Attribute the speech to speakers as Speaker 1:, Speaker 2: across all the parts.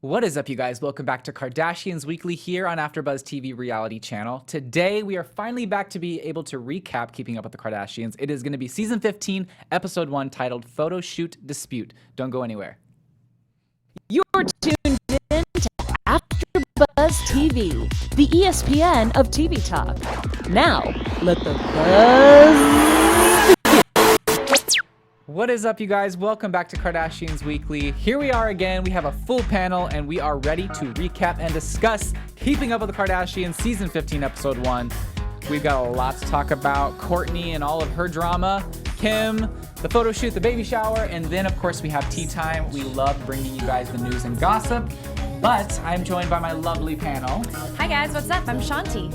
Speaker 1: What is up, you guys? Welcome back to Kardashians Weekly here on AfterBuzz TV reality channel. Today, we are finally back to be able to recap Keeping Up with the Kardashians. It is going to be Season 15, Episode 1, titled Photo Shoot Dispute. Don't go anywhere.
Speaker 2: You're tuned in to AfterBuzz TV, the ESPN of TV talk. Now, let the buzz.
Speaker 1: What is up, you guys? Welcome back to Kardashians Weekly. Here we are again. We have a full panel, and we are ready to recap and discuss Keeping Up with the Kardashians Season 15, Episode 1. We've got a lot to talk about. Kourtney and all of her drama, Kim, the photo shoot, the baby shower, and then, of course, we have tea time. We love bringing you guys the news and gossip, but I'm joined by my lovely panel.
Speaker 3: Hi, guys. What's up? I'm Shanti.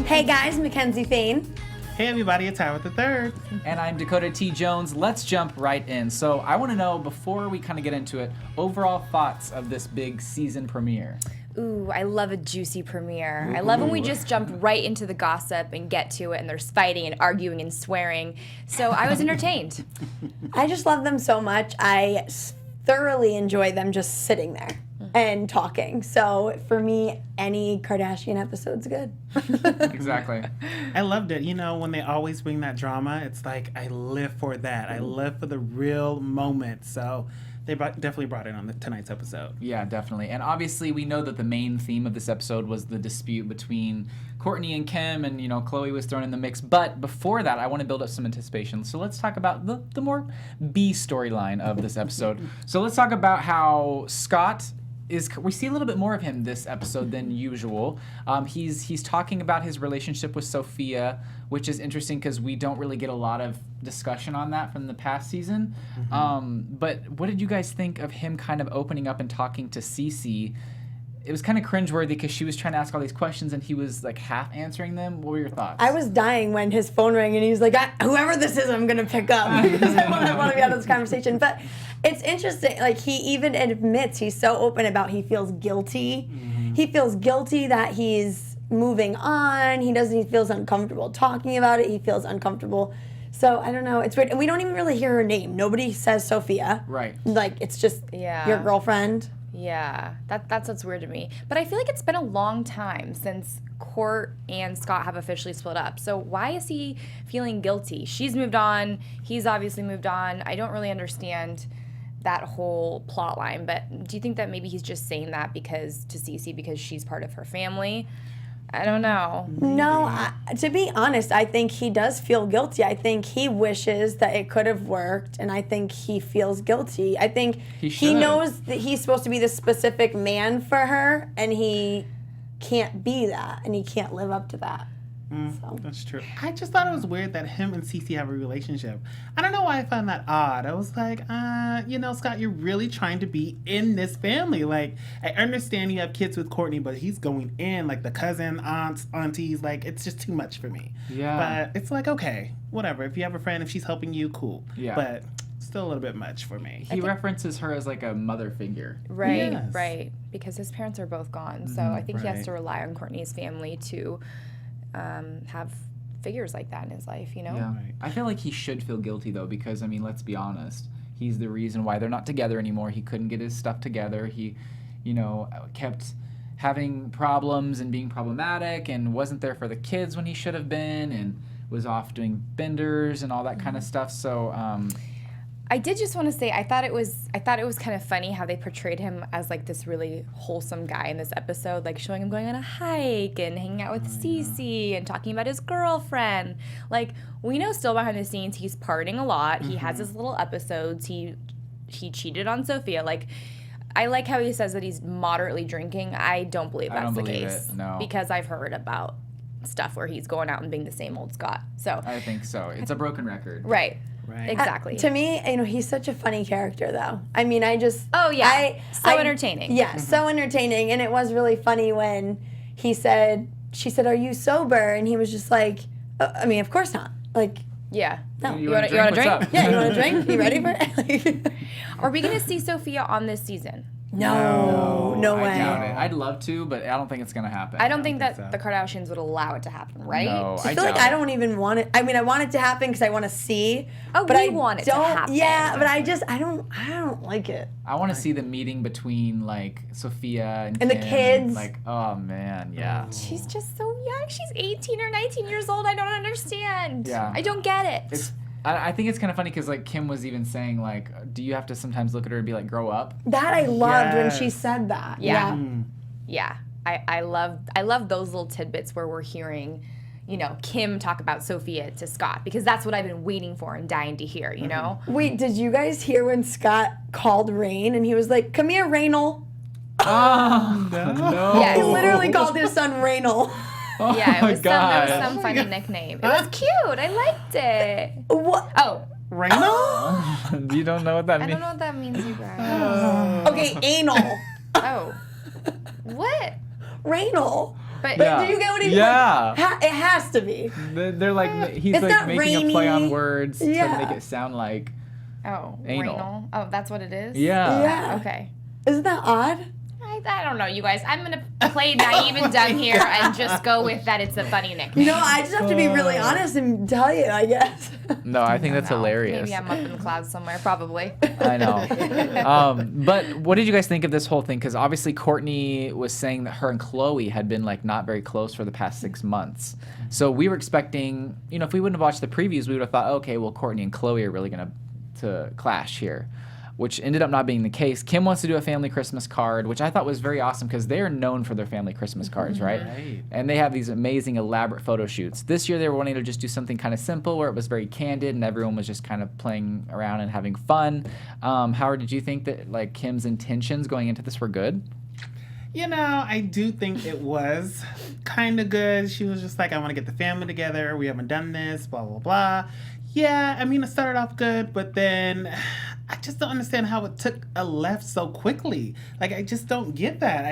Speaker 4: Hey, guys. McKenzie Fayne.
Speaker 5: Hey everybody, it's Howard the Third.
Speaker 1: And I'm Dakota T. Jones. Let's jump right in. So I want to know, before we kind of get into it, overall thoughts of this big season premiere.
Speaker 3: Ooh, I love a juicy premiere. I love when we just jump right into the gossip and get to it, and there's fighting and arguing and swearing. So I was entertained.
Speaker 4: I just love them so much. I thoroughly enjoy them just sitting there and talking. So for me, any Kardashian episode's good.
Speaker 1: Exactly.
Speaker 5: I loved it. You know, when they always bring that drama, it's like I live for that. I live for the real moment. So they definitely brought it on tonight's episode.
Speaker 1: Yeah, definitely. And obviously, we know that the main theme of this episode was the dispute between Kourtney and Kim, and, you know, Khloe was thrown in the mix. But before that, I want to build up some anticipation. So let's talk about the more B storyline of this episode. So let's talk about how Scott we see a little bit more of him this episode than usual. He's talking about his relationship with Sophia, which is interesting because we don't really get a lot of discussion on that from the past season. But what did you guys think of him kind of opening up and talking to Cece? It was kind of cringeworthy because she was trying to ask all these questions and he was like half answering them. What were your thoughts?
Speaker 4: I was dying when his phone rang and he was like, whoever this is, I'm going to pick up because I want to be out of this conversation. But it's interesting. Like, he even admits, he's so open about he feels guilty. He feels guilty that he's moving on. He feels uncomfortable talking about it. He feels uncomfortable. So, I don't know. It's weird. And we don't even really hear her name. Nobody says Sophia.
Speaker 1: Right.
Speaker 4: Like, it's just your girlfriend.
Speaker 3: Yeah, that's what's weird to me. But I feel like it's been a long time since Court and Scott have officially split up. So why is he feeling guilty? She's moved on. He's obviously moved on. I don't really understand that whole plot line. But do you think that maybe he's just saying that to Cece because she's part of her family? I don't know.
Speaker 4: No, to be honest, I think he does feel guilty. I think he wishes that it could have worked, and I think he feels guilty. I think he knows that he's supposed to be the specific man for her, and he can't be that, and he can't live up to that. So.
Speaker 5: That's true. I just thought it was weird that him and Cece have a relationship. I don't know why I found that odd. I was like, Scott, you're really trying to be in this family. Like, I understand you have kids with Kourtney, but he's going in, like, the cousin, aunts, aunties. Like, it's just too much for me.
Speaker 1: Yeah.
Speaker 5: But it's like, okay, whatever. If you have a friend, if she's helping you, cool.
Speaker 1: Yeah.
Speaker 5: But still a little bit much for me.
Speaker 1: He references her as like a mother figure.
Speaker 3: Right,
Speaker 5: Yes.
Speaker 3: right. Because his parents are both gone. So I think he has to rely on Kourtney's family to have figures like that in his life, you know?
Speaker 1: Yeah. Right. I feel like he should feel guilty, though, because, I mean, let's be honest. He's the reason why they're not together anymore. He couldn't get his stuff together. He, kept having problems and being problematic and wasn't there for the kids when he should have been and was off doing benders and all that kind of stuff. So,
Speaker 3: I did just want to say I thought it was kind of funny how they portrayed him as like this really wholesome guy in this episode, like showing him going on a hike and hanging out with Cece and talking about his girlfriend. Like, we know still behind the scenes he's partying a lot. He has his little episodes. He cheated on Sophia. Like, I like how he says that he's moderately drinking. I don't believe that's the case.
Speaker 1: No.
Speaker 3: Because I've heard about stuff where he's going out and being the same old Scott. So
Speaker 1: I think so. It's a broken record.
Speaker 3: Right.
Speaker 5: Right.
Speaker 3: Exactly.
Speaker 4: To me, he's such a funny character, though. I mean,
Speaker 3: entertaining.
Speaker 4: Yeah, so entertaining. And it was really funny when she said, are you sober? And he was just like, of course not. Like,
Speaker 3: yeah.
Speaker 4: No.
Speaker 1: You want to drink?
Speaker 4: Yeah, you want to drink? You ready for it?
Speaker 3: Are we going to see Sophia on this season?
Speaker 4: No. no
Speaker 1: I
Speaker 4: way.
Speaker 1: doubt it. I'd love to, but I don't think it's gonna happen.
Speaker 3: I don't think
Speaker 5: think
Speaker 3: that
Speaker 5: so.
Speaker 3: the Kardashians would allow it to happen, right?
Speaker 1: No,
Speaker 4: I feel like
Speaker 1: doubt
Speaker 4: I
Speaker 1: it.
Speaker 4: don't even want it. I mean, I want it to happen because I want to see.
Speaker 3: Oh,
Speaker 4: but
Speaker 3: we
Speaker 4: I
Speaker 3: want it to
Speaker 4: don't,
Speaker 3: happen.
Speaker 4: Yeah, but I don't like it.
Speaker 1: I want to see the meeting between like Sophia and
Speaker 4: And the
Speaker 1: Kim,
Speaker 4: kids.
Speaker 1: Like, oh man, yeah.
Speaker 3: She's just so young. She's 18 or 19 years old. I don't understand.
Speaker 1: Yeah.
Speaker 3: I don't get it.
Speaker 1: It's. I think it's kind of funny because like Kim was even saying like, do you have to sometimes look at her and be like, grow up?
Speaker 4: That I loved when she
Speaker 5: Yes.
Speaker 4: said that.
Speaker 3: Yeah. Yeah. I love those little tidbits where we're hearing, you know, Kim talk about Sophia to Scott, because that's what I've been waiting for and dying to hear, you know?
Speaker 4: Wait, did you guys hear when Scott called Rain and he was like, "Come here, Raynal"?
Speaker 1: Oh no!
Speaker 3: Yes.
Speaker 4: He literally called his son Raynal.
Speaker 1: Oh
Speaker 3: Yeah,
Speaker 1: my
Speaker 3: it was there was
Speaker 1: God.
Speaker 3: some funny nickname. It was cute. I liked it.
Speaker 4: What?
Speaker 3: Oh,
Speaker 5: Raina?
Speaker 1: You don't know what that
Speaker 3: I
Speaker 1: means?
Speaker 3: don't know what that means, you guys.
Speaker 4: Okay, anal.
Speaker 3: Oh. What?
Speaker 4: Raynal.
Speaker 3: But
Speaker 1: Yeah.
Speaker 4: Did you get what he
Speaker 1: Yeah.
Speaker 4: It has to be.
Speaker 1: They're like he's
Speaker 4: It's
Speaker 1: like
Speaker 4: not
Speaker 1: making a play on
Speaker 4: rainy.
Speaker 1: words
Speaker 4: Yeah.
Speaker 1: to make it sound like
Speaker 3: oh,
Speaker 1: Anal.
Speaker 3: renal. Oh, that's what it is?
Speaker 1: yeah.
Speaker 4: Yeah.
Speaker 3: Okay.
Speaker 4: Isn't that odd?
Speaker 3: I don't know, you guys. I'm going to play naive and dumb here and just go with that it's a funny nickname.
Speaker 4: No, I just have to be really honest and tell you, I guess.
Speaker 1: No, I think that's
Speaker 3: No,
Speaker 1: hilarious.
Speaker 3: Maybe I'm up in the clouds somewhere, probably.
Speaker 1: I know. But what did you guys think of this whole thing? Because obviously Kourtney was saying that her and Khloe had been like not very close for the past 6 months. So we were expecting, you know, if we wouldn't have watched the previews, we would have thought, okay, well, Kourtney and Khloe are really going to clash here, which ended up not being the case. Kim wants to do a family Christmas card, which I thought was very awesome because they're known for their family Christmas cards, right?
Speaker 5: Right.
Speaker 1: And they have these amazing, elaborate photo shoots. This year they were wanting to just do something kind of simple where it was very candid and everyone was just kind of playing around and having fun. Howard, did you think that like Kim's intentions going into this were good?
Speaker 5: You know, I do think it was kind of good. She was just like, I want to get the family together. We haven't done this, blah, blah, blah. Yeah, I mean, it started off good, but then I just don't understand how it took a left so quickly. Like, I just don't get that.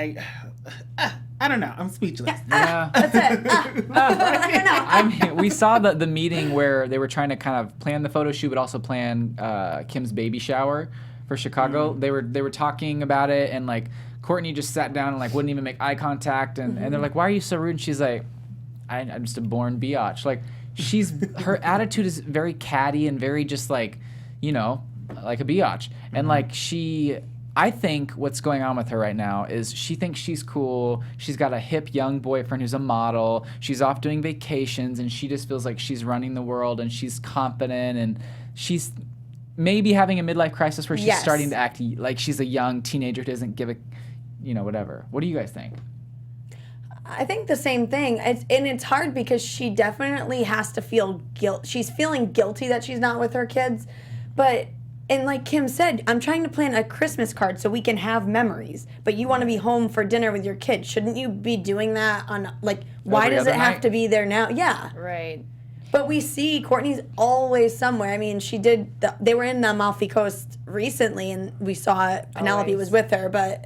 Speaker 5: I don't know. I'm speechless.
Speaker 1: Yeah.
Speaker 4: That's it. I know.
Speaker 1: I mean, we saw the meeting where they were trying to kind of plan the photo shoot, but also plan Kim's baby shower for Chicago. They were talking about it, and like Kourtney just sat down and like wouldn't even make eye contact, and they're like, "Why are you so rude?" And she's like, "I'm just a born biatch." Like her attitude is very catty and very just like, you know, like a biatch, and like I think what's going on with her right now is she thinks she's cool. She's got a hip young boyfriend who's a model. She's off doing vacations, and she just feels like she's running the world, and she's confident, and she's maybe having a midlife crisis where she's
Speaker 4: Yes.
Speaker 1: starting to act like she's a young teenager who doesn't give a, you know, whatever. What do you guys think?
Speaker 4: I think the same thing. It's hard because she definitely has to feel guilt. She's feeling guilty that she's not with her kids. But, and like Kim said, I'm trying to plan a Christmas card so we can have memories. But you want to be home for dinner with your kids. Shouldn't you be doing that on, like, why
Speaker 1: Every
Speaker 4: does it
Speaker 1: other
Speaker 4: have
Speaker 1: night?
Speaker 4: to be there now? Yeah.
Speaker 3: Right.
Speaker 4: But we see Kourtney's always somewhere. I mean, they were in the Amalfi Coast recently, and we saw Penelope
Speaker 3: Always.
Speaker 4: was with her, but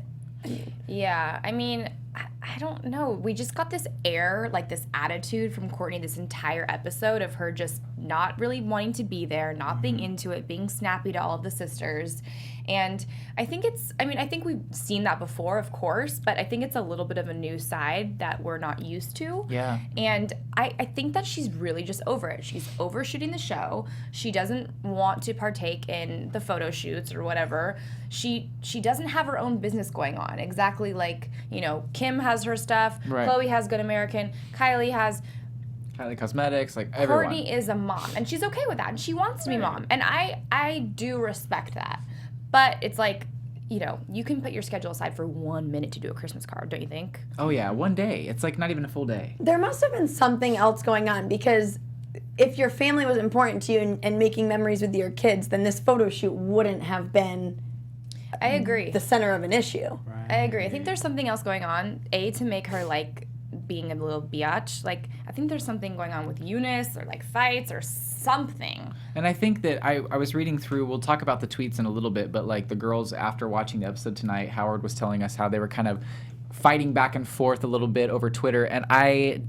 Speaker 3: Yeah, I mean, I don't know. We just got this air, like this attitude from Kourtney this entire episode of her just not really wanting to be there, not being into it, being snappy to all of the sisters. And I think I think we've seen that before, of course, but I think it's a little bit of a new side that we're not used to.
Speaker 1: Yeah.
Speaker 3: And I think that she's really just over it. She's overshooting the show. She doesn't want to partake in the photo shoots or whatever. She doesn't have her own business going on. Exactly like, you know, Kim has her stuff.
Speaker 1: Right.
Speaker 3: Khloe has Good American. Kylie has.
Speaker 1: Kylie Cosmetics, like everyone.
Speaker 3: Kourtney is a mom, and she's okay with that, and she wants to be mom. And I do respect that. But it's like, you know, you can put your schedule aside for 1 minute to do a Christmas card, don't you think?
Speaker 1: Oh yeah, one day. It's like not even a full day.
Speaker 4: there must have been something else going on because if your family was important to you and making memories with your kids, then this photo shoot wouldn't have been
Speaker 3: I agree.
Speaker 4: the center of an issue.
Speaker 3: I agree. I think there's something else going on. To make her like being a little biatch. Like, I think there's something going on with Eunice or like fights or something.
Speaker 1: And I think that I was reading through, we'll talk about the tweets in a little bit, but like the girls after watching the episode tonight, Howard was telling us how they were kind of fighting back and forth a little bit over Twitter. And I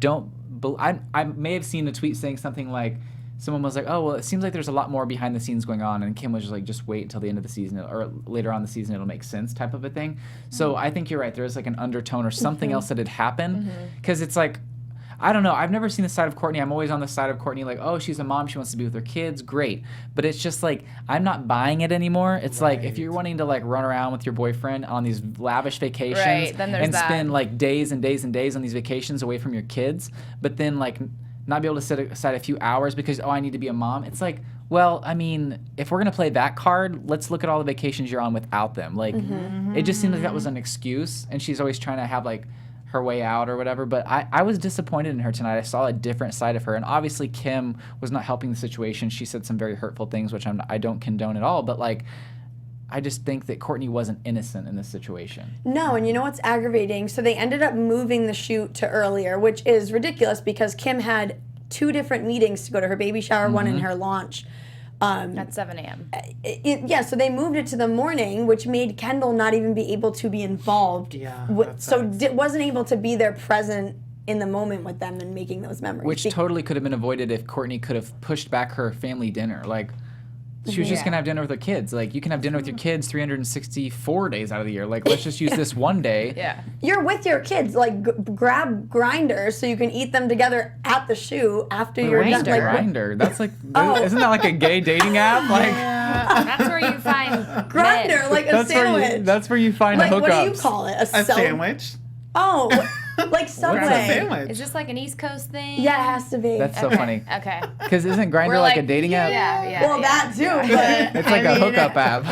Speaker 1: may have seen a tweet saying something like someone was like, oh, well, it seems like there's a lot more behind the scenes going on. And Kim was just like, just wait until the end of the season or later on in the season, it'll make sense type of a thing. So I think you're right. There was like an undertone or something else that had happened. Because it's like, I don't know. I've never seen the side of Kourtney. I'm always on the side of Kourtney like, oh, she's a mom. She wants to be with her kids. Great. But it's just like, I'm not buying it anymore. It's like, if you're wanting to like run around with your boyfriend on these lavish vacations
Speaker 3: then there's
Speaker 1: and
Speaker 3: that.
Speaker 1: spend like days and days and days on these vacations away from your kids, but then like not be able to set aside a few hours because, oh, I need to be a mom. It's like, well, I mean, if we're going to play that card, let's look at all the vacations you're on without them. Like, it just seemed like that was an excuse, and she's always trying to have, like, her way out or whatever. But I was disappointed in her tonight. I saw a different side of her, and obviously Kim was not helping the situation. She said some very hurtful things, which I don't condone at all, but, like, I just think that Kourtney wasn't innocent in this situation.
Speaker 4: No, and you know what's aggravating? So they ended up moving the shoot to earlier, which is ridiculous because Kim had 2 different meetings to go to her baby shower, one in her launch.
Speaker 3: At 7 a.m.
Speaker 4: Yeah, so they moved it to the morning, which made Kendall not even be able to be involved.
Speaker 5: Yeah,
Speaker 4: Wasn't able to be there present in the moment with them and making those memories.
Speaker 1: Which totally could have been avoided if Kourtney could have pushed back her family dinner. Like, she was just going to have dinner with her kids. Like, you can have dinner with your kids 364 days out of the year. Like, let's just use this one day.
Speaker 3: Yeah.
Speaker 4: You're with your kids. Like, grab grinders so you can eat them together at the shoe after you're done. Like,
Speaker 1: Grindr. That's like, isn't that like a gay dating app? Like,
Speaker 3: That's where you find
Speaker 4: Grinder,
Speaker 3: men.
Speaker 4: like a sandwich.
Speaker 1: That's where you find
Speaker 4: like,
Speaker 1: hookups.
Speaker 4: what do you call it?
Speaker 5: A sandwich?
Speaker 4: Oh, like
Speaker 5: What's
Speaker 4: Subway.
Speaker 5: a sandwich?
Speaker 3: Is this like an East Coast thing?
Speaker 4: Yeah, it has to be.
Speaker 1: That's so funny.
Speaker 3: Okay.
Speaker 1: Because isn't Grindr
Speaker 3: We're
Speaker 1: like a dating app?
Speaker 3: Yeah.
Speaker 4: Well, that too, but
Speaker 1: It's like a hookup app.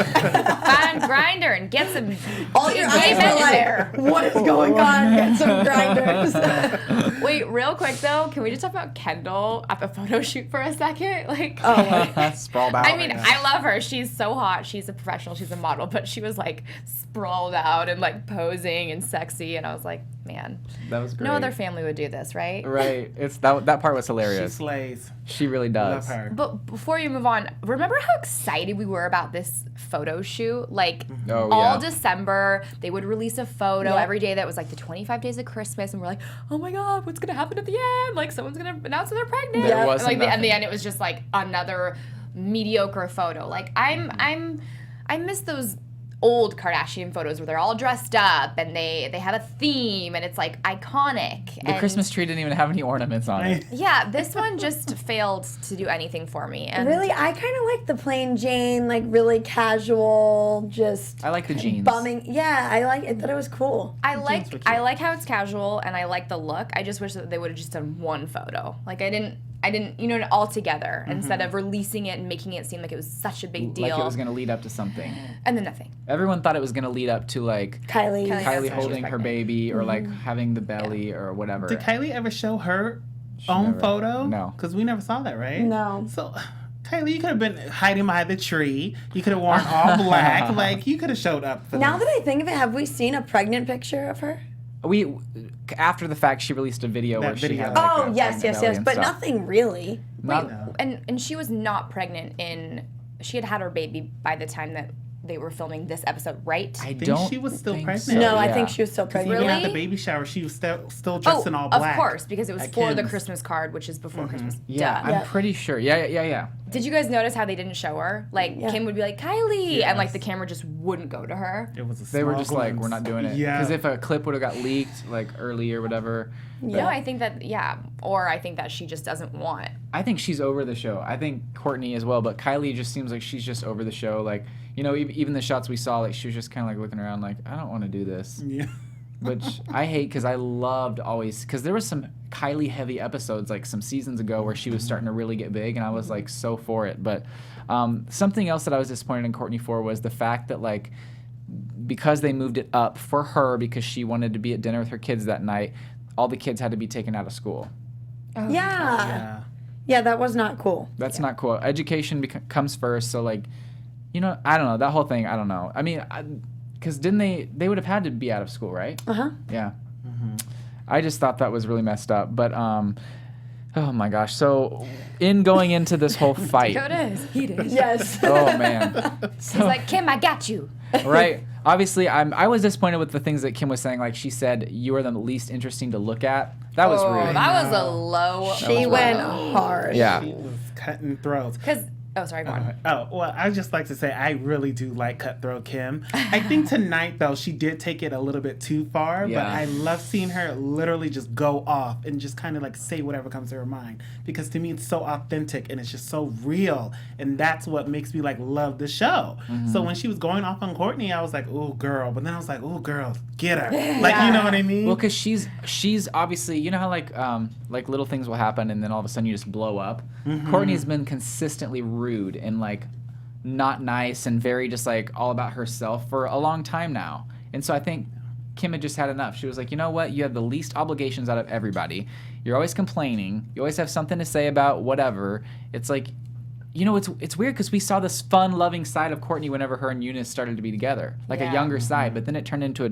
Speaker 3: Find Grinder and get some.
Speaker 4: all your
Speaker 3: gay
Speaker 4: eyes
Speaker 3: men
Speaker 4: are like,
Speaker 3: there.
Speaker 4: what is going on? Get some grinders.
Speaker 3: Wait, real quick though, can we just talk about Kendall at the photo shoot for a second? Like,
Speaker 1: Sprawled out.
Speaker 3: I mean, I love her. She's so hot. She's a professional. She's a model, but she was like sprawled out and like posing and sexy, and I was like, man,
Speaker 1: That was great.
Speaker 3: no other family would do this, right?
Speaker 1: Right. It's that part was
Speaker 5: She
Speaker 1: hilarious.
Speaker 5: slays.
Speaker 1: She really
Speaker 5: Love
Speaker 1: does.
Speaker 5: her.
Speaker 3: But before you move on, remember how excited we were about this photo shoot? Like,
Speaker 1: Oh,
Speaker 3: all
Speaker 1: yeah.
Speaker 3: December, they would release a photo
Speaker 4: Yep.
Speaker 3: every day that was like the 25 days of Christmas, and we're like, oh my God, what's gonna happen at the end? Like, someone's gonna announce that they're pregnant.
Speaker 1: There
Speaker 3: And,
Speaker 1: wasn't
Speaker 3: like, in the
Speaker 1: nothing.
Speaker 3: end, it was just like another mediocre photo. Like, I miss those old Kardashian photos where they're all dressed up and they have a theme and it's like iconic.
Speaker 1: The Christmas tree didn't even have any ornaments on it.
Speaker 3: Yeah, this one just failed to do anything for me. And
Speaker 4: Really, I kind of like the plain Jane, like really casual, just
Speaker 1: I like the jeans.
Speaker 4: bumming. Yeah, I thought it was cool.
Speaker 3: I
Speaker 5: were
Speaker 3: like
Speaker 5: cute.
Speaker 3: I like how it's casual and I like the look. I just wish that they would have just done one photo. Like I didn't all together instead of releasing it and making it seem like it was such a big deal.
Speaker 1: Like it was going to lead up to something.
Speaker 3: And then nothing.
Speaker 1: Everyone thought it was going to lead up to like
Speaker 4: Kylie.
Speaker 3: Kylie.
Speaker 1: Kylie
Speaker 3: when she was
Speaker 1: holding her
Speaker 3: pregnant.
Speaker 1: baby or like having the belly or whatever.
Speaker 5: Did Kylie ever show her own
Speaker 1: never-
Speaker 5: photo?
Speaker 1: no.
Speaker 5: Because we never saw that, right?
Speaker 4: No.
Speaker 5: So, Kylie, you could have been hiding behind the tree. You could have worn all black. Like, you could have showed up for
Speaker 4: Now
Speaker 5: this.
Speaker 4: that I think of it, have we seen a pregnant picture of her?
Speaker 1: We after the fact she released a video
Speaker 5: That
Speaker 1: where she
Speaker 5: video.
Speaker 1: had like,
Speaker 4: Oh,
Speaker 1: a
Speaker 4: yes,
Speaker 1: pregnant belly and
Speaker 4: but
Speaker 1: stuff.
Speaker 4: nothing really.
Speaker 1: Not-
Speaker 5: No.
Speaker 3: And she was not pregnant she had her baby by the time that they were filming this episode, right?
Speaker 1: I
Speaker 5: think
Speaker 1: don't
Speaker 5: she was still
Speaker 1: think
Speaker 5: pregnant.
Speaker 1: so,
Speaker 4: No, I
Speaker 1: yeah.
Speaker 4: think she was still pregnant.
Speaker 5: Even
Speaker 3: Really?
Speaker 5: at the baby shower, she was still dressed in all
Speaker 3: of
Speaker 5: black.
Speaker 3: course, because it was
Speaker 5: At
Speaker 3: for the
Speaker 5: Kim's.
Speaker 3: Christmas card, which is before Christmas.
Speaker 1: Yeah,
Speaker 3: Duh.
Speaker 1: I'm pretty sure. Yeah.
Speaker 3: Did you guys notice how they didn't show her? Like
Speaker 4: Yeah.
Speaker 3: Kim would be like Kylie, and like
Speaker 5: Yes.
Speaker 3: the camera just wouldn't go to her.
Speaker 5: It was a
Speaker 1: They were
Speaker 5: small
Speaker 1: just like,
Speaker 5: glimpse.
Speaker 1: we're not doing it.
Speaker 5: Yeah.
Speaker 1: Because if a clip would have got leaked like early or whatever.
Speaker 3: No, I think that or I think that she just doesn't want.
Speaker 1: I think she's over the show. I think Kourtney as well, but Kylie just seems like she's just over the show. Like, you know, even the shots we saw, like she was just kind of like looking around like, I don't want to do this.
Speaker 5: Yeah.
Speaker 1: Which I hate because I loved always, because there was some Kylie heavy episodes like some seasons ago where she was starting to really get big and I was like so for it. But something else that I was disappointed in Kourtney for was the fact that like, because they moved it up for her because she wanted to be at dinner with her kids that night, all the kids had to be taken out of school.
Speaker 4: Yeah. Yeah, that was not cool.
Speaker 1: That's not cool. Education comes first. So like, you know, I don't know. That whole thing, I don't know. I mean, because didn't they would have had to be out of school, right?
Speaker 4: Uh-huh.
Speaker 1: Yeah. I just thought that was really messed up. But, oh my gosh. So in going into this whole fight.
Speaker 3: Dakota is heated.
Speaker 4: Yes.
Speaker 1: Oh man.
Speaker 3: She's like, Kim, I got you.
Speaker 1: Right. Obviously, I was disappointed with the things that Kim was saying. Like she said, you are the least interesting to look at. That was rude.
Speaker 3: That was a low.
Speaker 4: She went hard.
Speaker 1: Yeah.
Speaker 5: She was cutting throats.
Speaker 3: Oh, sorry, go on.
Speaker 5: Well, I just like to say I really do like Cutthroat Kim. I think tonight, though, she did take it a little bit too far, but I love seeing her literally just go off and just kind of like say whatever comes to her mind. Because to me, it's so authentic and it's just so real. And that's what makes me like love the show. Mm-hmm. So when she was going off on Kourtney, I was like, ooh, girl. But then I was like, ooh, girl, get her. Like, you know what I mean?
Speaker 1: Well, because she's obviously, you know how like little things will happen and then all of a sudden you just blow up? Mm-hmm. Kourtney's been consistently rude and like not nice and very just like all about herself for a long time now. And so I think Kim had just had enough. She was like, you know what? You have the least obligations out of everybody. You're always complaining. You always have something to say about whatever. It's like, you know, it's weird because we saw this fun, loving side of Kourtney whenever her and Eunice started to be together, like a younger side. But then it turned into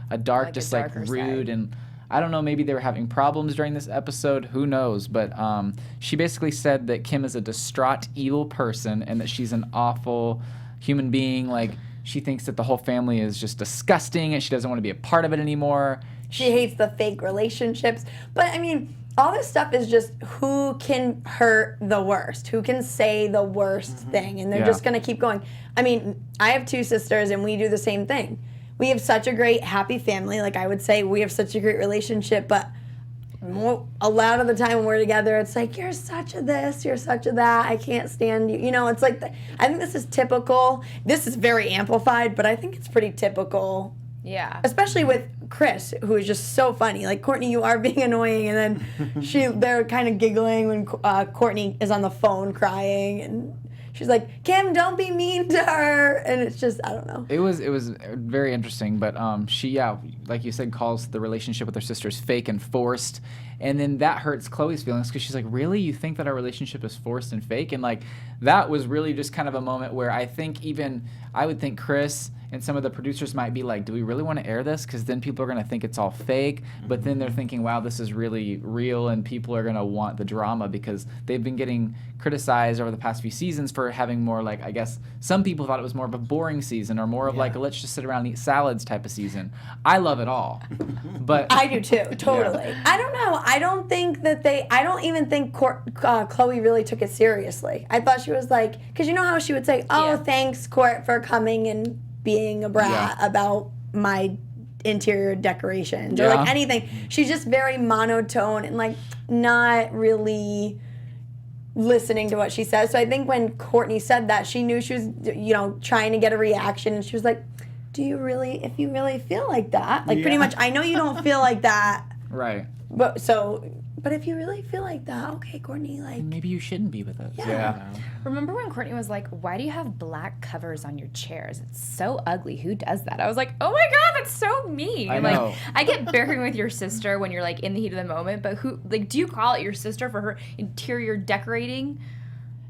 Speaker 1: a dark, like just like rude side. And I don't know, maybe they were having problems during this episode. Who knows? But she basically said that Kim is a distraught, evil person and that she's an awful human being. Like, she thinks that the whole family is just disgusting and she doesn't want to be a part of it anymore.
Speaker 4: She hates the fake relationships. But, I mean, all this stuff is just who can hurt the worst, who can say the worst thing. And they're just going to keep going. I mean, I have 2 sisters and we do the same thing. We have such a great, happy family. Like, I would say we have such a great relationship, but a lot of the time when we're together, it's like, you're such a this, you're such a that, I can't stand you. You know, it's like, I think this is typical. This is very amplified, but I think it's pretty typical.
Speaker 3: Yeah.
Speaker 4: Especially with Kris, who is just so funny. Like, Kourtney, you are being annoying, and then they're kind of giggling when Kourtney is on the phone crying, and she's like, Kim, don't be mean to her. And it's just, I don't know.
Speaker 1: It was very interesting. But she, like you said, calls the relationship with her sisters fake and forced. And then that hurts Khloe's feelings because she's like, really? You think that our relationship is forced and fake? And like, that was really just kind of a moment where I would think Kris and some of the producers might be like, do we really want to air this? Because then people are going to think it's all fake. But then they're thinking, wow, this is really real, and people are going to want the drama because they've been getting criticized over the past few seasons for having more, like, I guess some people thought it was more of a boring season or more of like a let's just sit around and eat salads type of season. I love it all. But
Speaker 4: I do too, totally. Yeah. I don't know. I don't even think Khloe really took it seriously. I thought she was like, because you know how she would say, thanks, Kourt, for coming and being a brat about my interior decorations or like anything. She's just very monotone and like not really listening to what she says. So I think when Kourtney said that, she knew she was, you know, trying to get a reaction, and she was like, if you really feel like that, like pretty much, I know you don't feel like that.
Speaker 1: Right.
Speaker 4: But if you really feel like that, okay, Kourtney, like,
Speaker 1: maybe you shouldn't be with us.
Speaker 4: Yeah.
Speaker 3: Remember when Kourtney was like, why do you have black covers on your chairs? It's so ugly. Who does that? I was like, oh my God, that's so mean.
Speaker 1: I know.
Speaker 3: Like, I get bickering with your sister when you're like in the heat of the moment, but do you call it your sister for her interior decorating?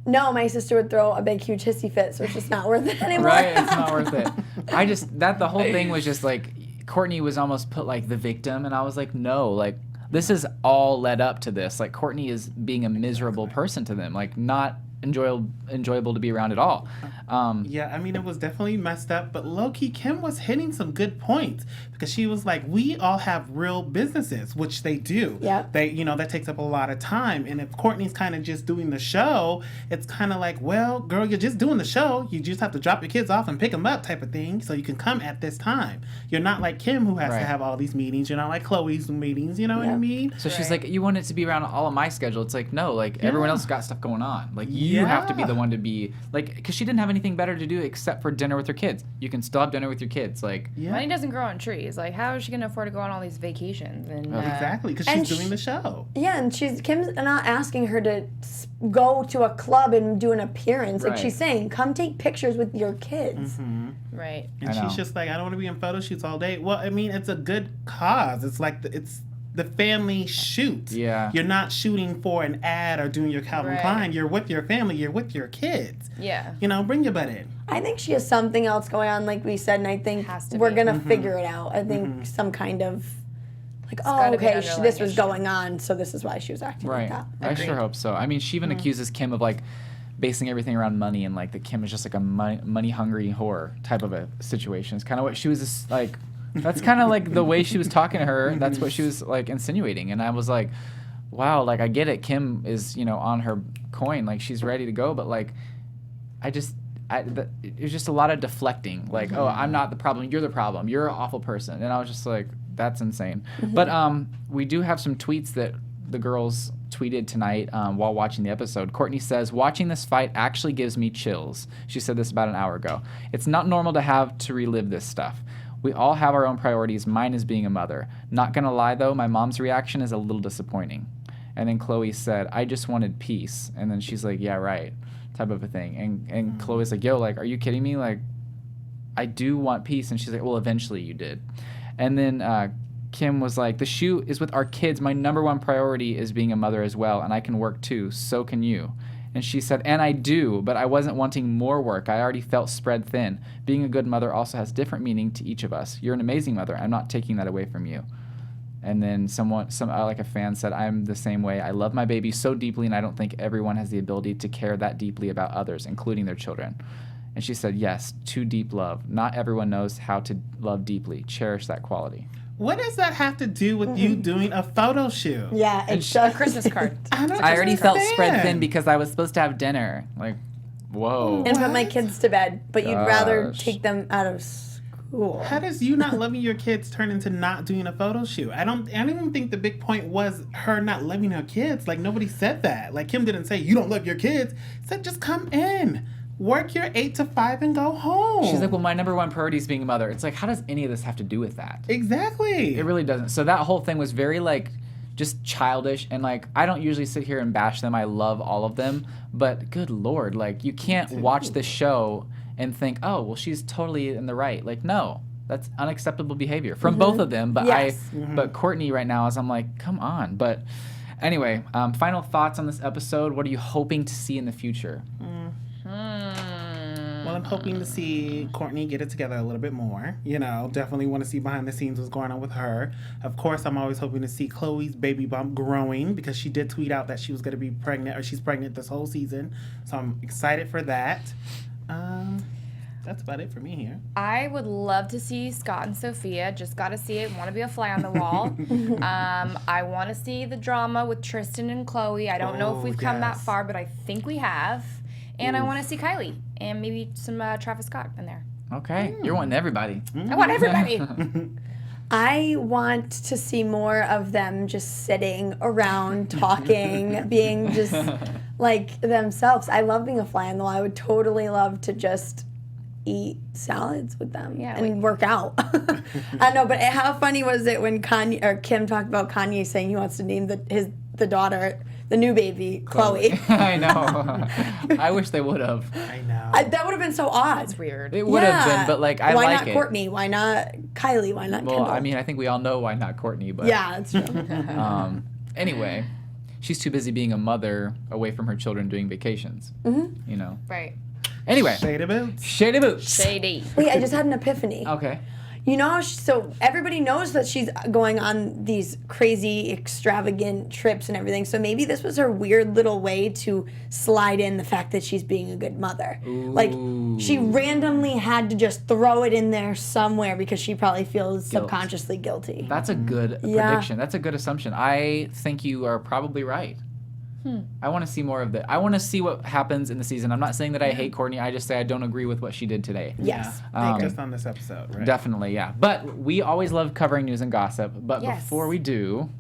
Speaker 4: No, my sister would throw a big, huge hissy fit, so it's just not worth it anymore.
Speaker 1: Right, it's not worth it. The whole thing was just like, Kourtney was almost put like the victim, and I was like, no, like, this is all led up to this. Like, Kourtney is being a miserable person to them, like, not enjoyable to be around at all.
Speaker 5: Yeah, I mean, it was definitely messed up, but low-key, Kim was hitting some good points because she was like, we all have real businesses, which they do.
Speaker 4: Yeah.
Speaker 5: They, you know, that takes up a lot of time. And if Kourtney's kind of just doing the show, it's kind of like, well, girl, you're just doing the show. You just have to drop your kids off and pick them up type of thing so you can come at this time. You're not like Kim, who has to have all these meetings. You're not like Khloe's meetings, you know what I mean?
Speaker 1: So she's like, you want it to be around all of my schedule. It's like, no, like, everyone else got stuff going on. Like, you have to be the one to be, like, because she didn't have anything better to do except for dinner with her kids. You can still have dinner with your kids. Like,
Speaker 3: money doesn't grow on trees. Like, how is she going to afford to go on all these vacations? And
Speaker 5: exactly, because she's doing the show.
Speaker 4: Yeah, and Kim's not asking her to go to a club and do an appearance. Like, she's saying, come take pictures with your kids.
Speaker 5: Mm-hmm.
Speaker 3: Right.
Speaker 5: And she's just like, I don't want to be in photo shoots all day. Well, I mean, it's a good cause. It's like, it's the family shoot.
Speaker 1: Yeah.
Speaker 5: You're not shooting for an ad or doing your Calvin Klein. You're with your family. You're with your kids.
Speaker 3: Yeah.
Speaker 5: You know, bring your butt in.
Speaker 4: I think she has something else going on, like we said, and I think we're going to figure it out. I think some kind of, like, this was going on, so this is why she was acting like that.
Speaker 1: I sure hope so. I mean, she even accuses Kim of, like, basing everything around money, and, like, that Kim is just, like, a money-hungry whore type of a situation. It's kind of what she was just, like... That's kind of like the way she was talking to her. That's what she was like insinuating. And I was like, wow, like I get it. Kim is, on her coin, like she's ready to go, but like, it was just a lot of deflecting. Like, oh, I'm not the problem. You're the problem. You're an awful person. And I was just like, that's insane. But we do have some tweets that the girls tweeted tonight while watching the episode. Kourtney says, watching this fight actually gives me chills. She said this about an hour ago. It's not normal to have to relive this stuff. We all have our own priorities. Mine is being a mother. Not gonna lie though, my mom's reaction is a little disappointing. And then Khloe said, I just wanted peace. And then she's like, yeah, right, type of a thing. And Khloe's like, yo, like, are you kidding me? Like, I do want peace. And she's like, well, eventually you did. And then Kim was like, the shoot is with our kids. My number one priority is being a mother as well. And I can work too. So can you. And she said, and I do, but I wasn't wanting more work. I already felt spread thin. Being a good mother also has different meaning to each of us. You're an amazing mother. I'm not taking that away from you. And then like a fan said, I'm the same way. I love my baby so deeply, and I don't think everyone has the ability to care that deeply about others, including their children. And she said, yes, too deep love. Not everyone knows how to love deeply. Cherish that quality.
Speaker 5: What does that have to do with you doing a photo shoot?
Speaker 4: Yeah, it's
Speaker 3: A Christmas card.
Speaker 1: I already felt spread thin because I was supposed to have dinner. Like, whoa.
Speaker 4: and put my kids to bed, but you'd rather
Speaker 1: Gosh.
Speaker 4: take them out of school.
Speaker 5: How does you not loving your kids turn into not doing a photo shoot? I don't even think the big point was her not loving her kids. Like, nobody said that. Like, Kim didn't say, you don't love your kids. Said, just come in. Work your 8 to 5 and go home.
Speaker 1: She's like, well, my number one priority is being a mother. It's like, how does any of this have to do with that?
Speaker 5: Exactly.
Speaker 1: It really doesn't. So that whole thing was very, like, just childish. And, like, I don't usually sit here and bash them. I love all of them. But good Lord, like, you can't watch this show and think, oh, well, she's totally in the right. Like, no. That's unacceptable behavior from both of them. But
Speaker 4: Yes.
Speaker 1: but Kourtney right now is, I'm like, come on. But anyway, final thoughts on this episode. What are you hoping to see in the future?
Speaker 5: Well, I'm hoping to see Kourtney get it together a little bit more. Definitely want to see behind the scenes what's going on with her. Of course, I'm always hoping to see Khloe's baby bump growing, because she did tweet out that she was going to be pregnant, or she's pregnant this whole season. So I'm excited for that. That's about it for me here.
Speaker 3: I would love to see Scott and Sophia. Just got to see it. Want to be a fly on the wall. I want to see the drama with Tristan and Khloe. I don't know if we've come that
Speaker 5: yes.
Speaker 3: far, but I think we have. And I want to see Kylie and maybe some Travis Scott in there.
Speaker 1: Okay. You're wanting everybody.
Speaker 3: I want everybody.
Speaker 4: I want to see more of them just sitting around, talking, being just like themselves. I love being a fly on the wall. I would totally love to just eat salads with them and work out. I know, but how funny was it when Kim talked about Kanye saying he wants to name the daughter, the new baby, Khloe.
Speaker 1: I know. I wish they would have.
Speaker 5: I know.
Speaker 4: That would have been so odd.
Speaker 3: It's weird.
Speaker 1: It would have been, but like, I
Speaker 4: why
Speaker 1: like it.
Speaker 4: not Kourtney? Why not Kylie? Why not
Speaker 1: Well,
Speaker 4: Kendall?
Speaker 1: I mean, I think we all know why not Kourtney, but
Speaker 4: yeah, that's true.
Speaker 1: Anyway, she's too busy being a mother away from her children doing vacations.
Speaker 3: Right.
Speaker 1: Anyway,
Speaker 5: Shady boots.
Speaker 1: shady boots.
Speaker 3: Shady.
Speaker 4: Wait, I just had an epiphany.
Speaker 1: Okay.
Speaker 4: So everybody knows that she's going on these crazy, extravagant trips and everything. So maybe this was her weird little way to slide in the fact that she's being a good mother. Like, she randomly had to just throw it in there somewhere because she probably feels subconsciously guilty.
Speaker 1: That's a good prediction. That's a good assumption. I think you are probably right. I want to see more of that. I want to see what happens in the season. I'm not saying that I hate Kourtney. I just say I don't agree with what she did today.
Speaker 4: Yes.
Speaker 5: Just on this episode, right?
Speaker 1: Definitely, yeah. But we always love covering news and gossip. But before we do...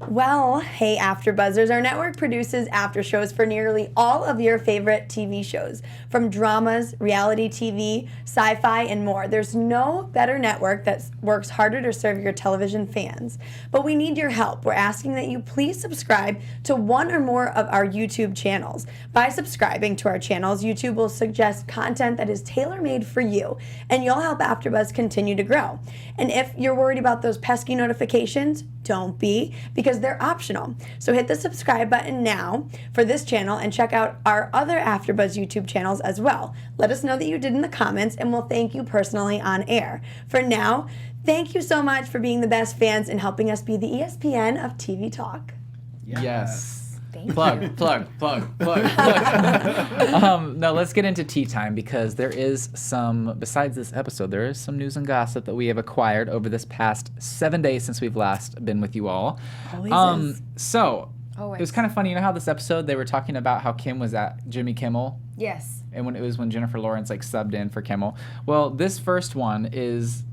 Speaker 4: Well, hey, AfterBuzzers, our network produces after shows for nearly all of your favorite TV shows, from dramas, reality TV, sci-fi, and more. There's no better network that works harder to serve your television fans. But we need your help. We're asking that you please subscribe to one or more of our YouTube channels. By subscribing to our channels, YouTube will suggest content that is tailor-made for you, and you'll help AfterBuzz continue to grow. And if you're worried about those pesky notifications, don't be, because they're optional. So hit the subscribe button now for this channel and check out our other AfterBuzz YouTube channels as well. Let us know that you did in the comments, and we'll thank you personally on air. For now, thank you so much for being the best fans and helping us be the ESPN of TV talk.
Speaker 1: Yes.
Speaker 3: Thank
Speaker 1: Plug. No, let's get into tea time because there is besides this episode, there is some news and gossip that we have acquired over this past 7 days since we've last been with you all.
Speaker 4: Always is.
Speaker 1: So,
Speaker 3: Always.
Speaker 1: it was kind of funny. You know how this episode, they were talking about how Kim was at Jimmy Kimmel?
Speaker 3: Yes.
Speaker 1: And when Jennifer Lawrence like subbed in for Kimmel. Well, this first one is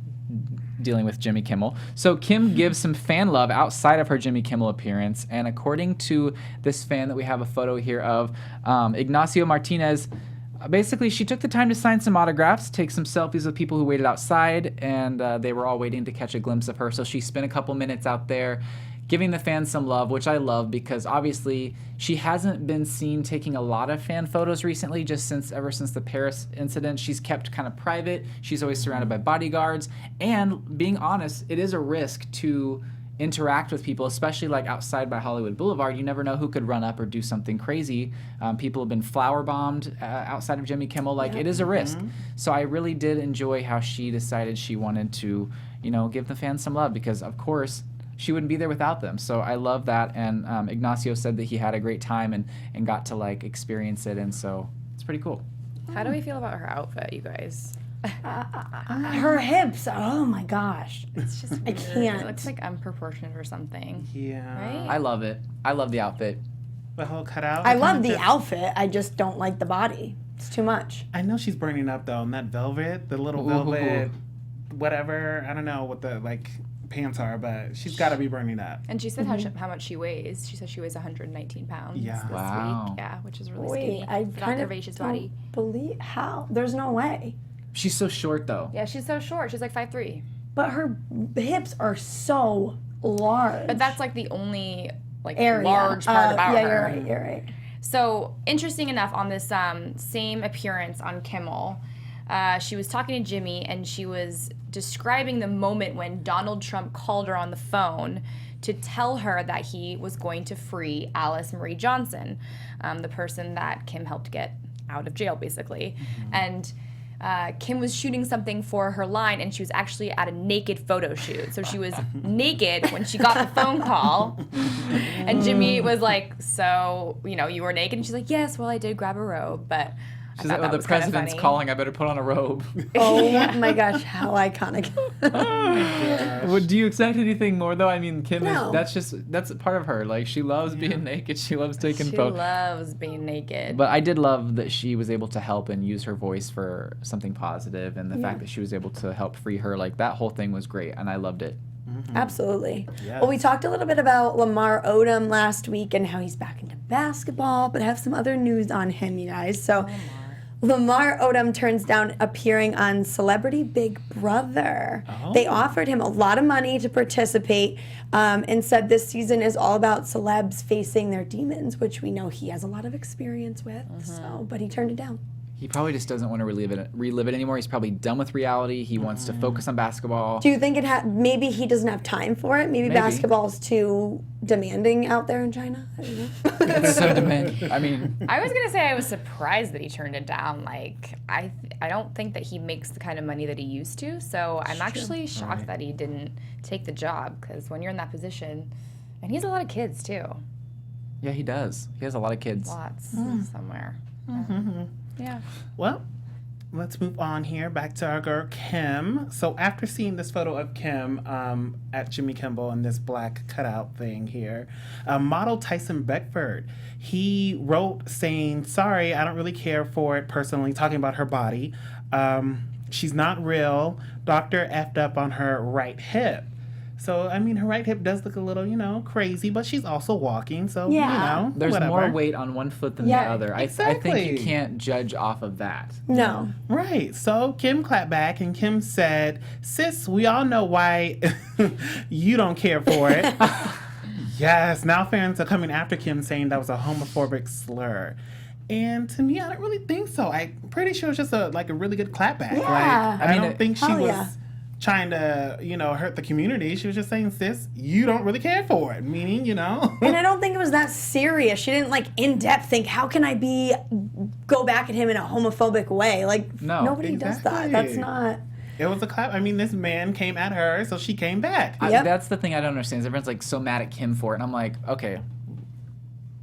Speaker 1: dealing with Jimmy Kimmel. So Kim gives some fan love outside of her Jimmy Kimmel appearance, and according to this fan that we have a photo here of, Ignacio Martinez, basically she took the time to sign some autographs, take some selfies with people who waited outside, and they were all waiting to catch a glimpse of her. So she spent a couple minutes out there giving the fans some love, which I love because obviously she hasn't been seen taking a lot of fan photos recently, ever since the Paris incident. She's kept kind of private. She's always surrounded by bodyguards. And being honest, it is a risk to interact with people, especially like outside by Hollywood Boulevard. You never know who could run up or do something crazy. People have been flower bombed outside of Jimmy Kimmel. It is a risk. So I really did enjoy how she decided she wanted to, give the fans some love because, of course, she wouldn't be there without them. So I love that. And Ignacio said that he had a great time and got to experience it. And so it's pretty cool.
Speaker 3: How do we feel about her outfit, you guys?
Speaker 4: Her hips. Oh my gosh.
Speaker 3: It's just
Speaker 4: I
Speaker 3: weird.
Speaker 4: can't.
Speaker 3: It looks like unproportionate or something.
Speaker 5: Yeah.
Speaker 3: Right?
Speaker 1: I love it. I love the outfit.
Speaker 5: The whole cutout.
Speaker 4: I love the outfit. I just don't like the body. It's too much.
Speaker 5: I know she's burning up though, in that velvet, the little velvet, whatever. I don't know what the pants are, but she's got to be burning up.
Speaker 3: And she said how much she weighs. She says she weighs 119 pounds
Speaker 5: Yeah.
Speaker 3: this
Speaker 1: Wow.
Speaker 3: week. Yeah, which is really
Speaker 4: Wait,
Speaker 3: skinny.
Speaker 4: I
Speaker 3: for
Speaker 4: kind
Speaker 3: Dr.
Speaker 4: of
Speaker 3: Vaish's
Speaker 4: don't
Speaker 3: body.
Speaker 4: believe how. There's no way.
Speaker 1: She's so short though.
Speaker 3: Yeah, she's so short. She's like 5'3".
Speaker 4: But her hips are so large.
Speaker 3: But that's the only
Speaker 4: area.
Speaker 3: large part about
Speaker 4: yeah,
Speaker 3: her.
Speaker 4: You're right.
Speaker 3: So interesting enough, on this same appearance on Kimmel, she was talking to Jimmy and she was describing the moment when Donald Trump called her on the phone to tell her that he was going to free Alice Marie Johnson, the person that Kim helped get out of jail, basically. And Kim was shooting something for her line, and she was actually at a naked photo shoot. So she was naked when she got the phone call. And Jimmy was like, so, you were naked? And she's like, yes, well, I did grab a robe, but
Speaker 1: She's like, the president's calling. I better put on a robe.
Speaker 4: Oh my gosh, how iconic.
Speaker 1: Do you expect anything more though? I mean, Kim
Speaker 4: No.
Speaker 1: that's part of her. She loves being naked. She loves taking
Speaker 3: She
Speaker 1: photos.
Speaker 3: loves being naked.
Speaker 1: But I did love that she was able to help and use her voice for something positive, and the fact that she was able to help free her. That whole thing was great, and I loved it.
Speaker 4: Absolutely.
Speaker 5: Yes.
Speaker 4: Well, we talked a little bit about Lamar Odom last week and how he's back into basketball, but I have some other news on him, you guys. So Lamar Odom turns down appearing on Celebrity Big Brother.
Speaker 5: Oh.
Speaker 4: They offered him a lot of money to participate and said this season is all about celebs facing their demons, which we know he has a lot of experience with. So, but he turned it down.
Speaker 1: He probably just doesn't want to relive it anymore. He's probably done with reality. He wants to focus on basketball.
Speaker 4: Do you think maybe he doesn't have time for it? Maybe basketball's too demanding out there in China? I don't know.
Speaker 1: It's so demanding. I mean,
Speaker 3: I was gonna say I was surprised that he turned it down. I don't think that he makes the kind of money that he used to. So I'm actually shocked that he didn't take the job, because when you're in that position, and he has a lot of kids too.
Speaker 1: yeah, he does. He has a lot of kids.
Speaker 3: Lots somewhere. Yeah.
Speaker 5: Well, let's move on here back to our girl Kim. So after seeing this photo of Kim at Jimmy Kimmel and this black cutout thing here, model Tyson Beckford, he wrote saying, sorry, I don't really care for it personally, talking about her body. She's not real. Doctor effed up on her right hip. So, I mean, her right hip does look a little, crazy, but she's also walking, so,
Speaker 1: There's
Speaker 5: whatever.
Speaker 1: more weight on one foot than the other. I think
Speaker 5: exactly.
Speaker 1: you can't judge off of that.
Speaker 4: No.
Speaker 5: Right. So Kim clapped back and Kim said, sis, we all know why you don't care for it. Yes. Now fans are coming after Kim saying that was a homophobic slur. And to me, I don't really think so. I'm pretty sure it's just a really good clapback.
Speaker 4: Yeah.
Speaker 5: I don't think she was
Speaker 4: yeah.
Speaker 5: trying to, hurt the community. She was just saying, sis, you don't really care for it. Meaning,
Speaker 4: And I don't think it was that serious. She didn't in depth think, how can I go back at him in a homophobic way?
Speaker 1: No,
Speaker 4: nobody does that.
Speaker 5: exactly.
Speaker 4: That's not.
Speaker 5: it was a clap. I mean, this man came at her, so she came back.
Speaker 4: Yep.
Speaker 1: That's the thing I don't understand. Is everyone's so mad at Kim for it, and I'm like, okay,